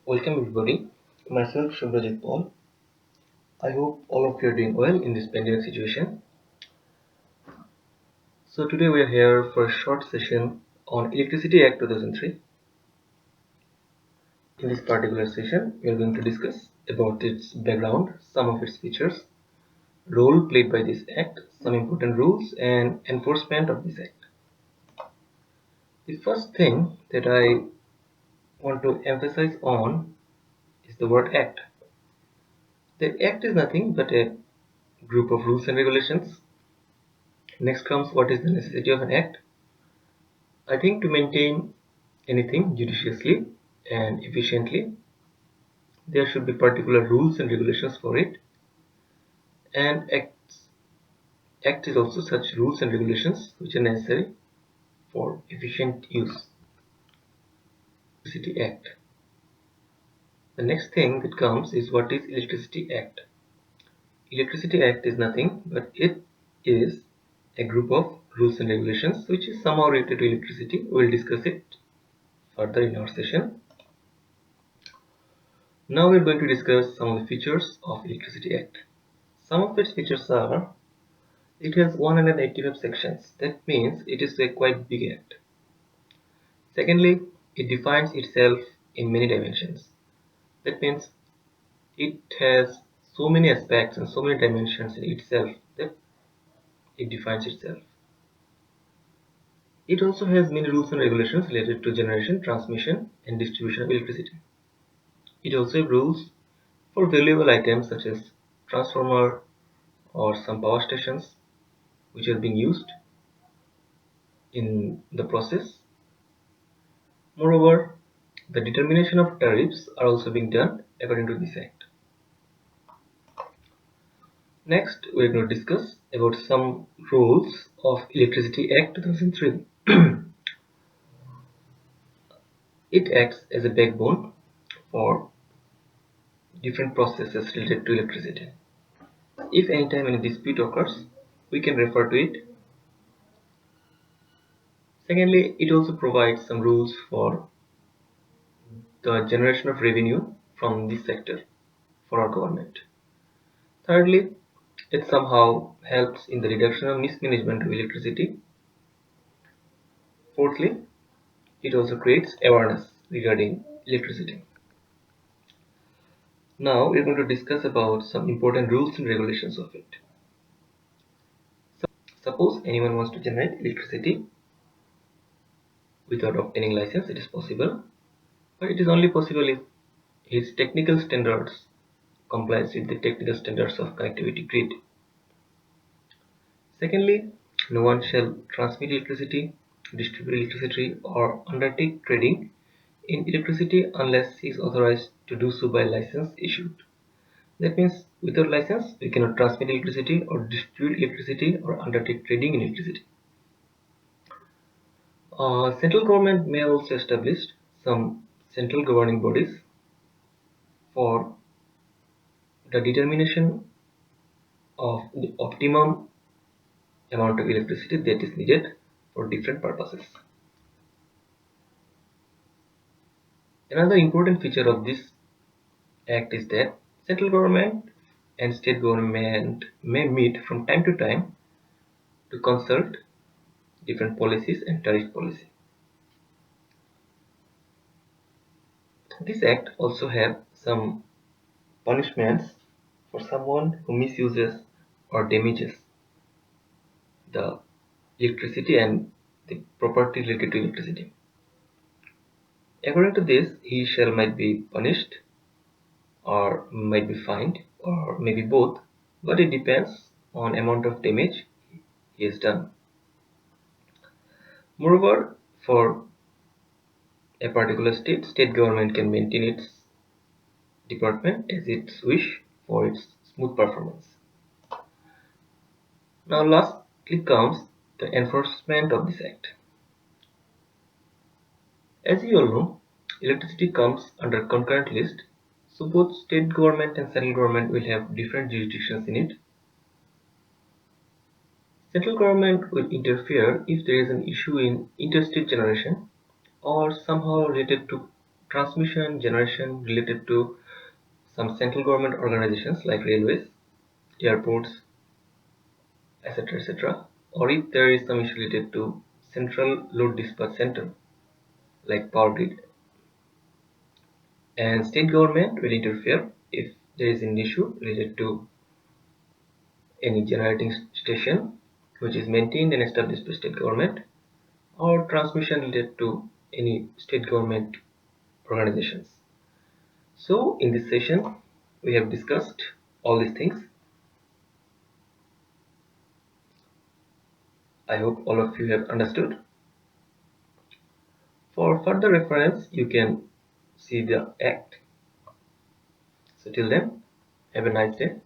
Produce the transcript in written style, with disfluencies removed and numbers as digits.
Welcome everybody. Myself Shubhrajit Paul. I hope all of you are doing well in this pandemic situation. So today we are here for a short session on Electricity Act 2003. In this particular session, we are going to discuss about its background, some of its features, role played by this act, some important rules and enforcement of this act. The first thing that I want to emphasize on is the word act. The act is nothing but a group of rules and regulations. Next comes what is the necessity of an act. I think to maintain anything judiciously and efficiently, there should be particular rules and regulations for it. And act is also such rules and regulations which are necessary for efficient use. Electricity Act. The next thing that comes is what is Electricity Act. Electricity Act is nothing but it is a group of rules and regulations which is somehow related to electricity. We will discuss it further in our session. Now we are going to discuss some of the features of Electricity Act. Some of its features are it has 185 sections. That means it is a quite big act. Secondly, it defines itself in many dimensions. That means it has so many aspects and so many dimensions in itself that it defines itself. It also has many rules and regulations related to generation, transmission, and distribution of electricity. It also has rules for valuable items such as transformer or some power stations which are being used in the process. Moreover, the determination of tariffs are also being done according to this act. Next, we are going to discuss about some rules of Electricity Act 2003. It acts as a backbone for different processes related to electricity. If anytime any dispute occurs, we can refer to it. Secondly, it also provides some rules for the generation of revenue from this sector for our government. Thirdly, it somehow helps in the reduction of mismanagement of electricity. Fourthly, it also creates awareness regarding electricity. Now we are going to discuss about some important rules and regulations of it. Suppose anyone wants to generate electricity without obtaining license, it is possible, but it is only possible if his technical standards complies with the technical standards of connectivity grid. Secondly, no one shall transmit electricity, distribute electricity, or undertake trading in electricity unless he is authorized to do so by license issued. That means without license, we cannot transmit electricity or distribute electricity or undertake trading in electricity. Central government may also establish some central governing bodies for the determination of the optimum amount of electricity that is needed for different purposes. Another important feature of this act is that central government and state government may meet from time to time to consult different policies and tariff policy. This act also have some punishments for someone who misuses or damages the electricity and the property related to electricity. According to this, he shall might be punished or might be fined or maybe both, but it depends on amount of damage he has done. Moreover, for a particular state government can maintain its department as its wish for its smooth performance. Now lastly comes the enforcement of this act. As you all know, electricity comes under concurrent list, so both state government and central government will have different jurisdictions in it. Central government will interfere if there is an issue in interstate generation or somehow related to transmission, generation related to some central government organizations like railways, airports, etc., etc. Or if there is some issue related to central load dispatch center like power grid. And state government will interfere if there is an issue related to any generating station which is maintained and established by state government, or transmission related to any state government organizations. So in this session we have discussed all these things. I hope all of you have understood. For further reference you can see the act. So till then, have a nice day.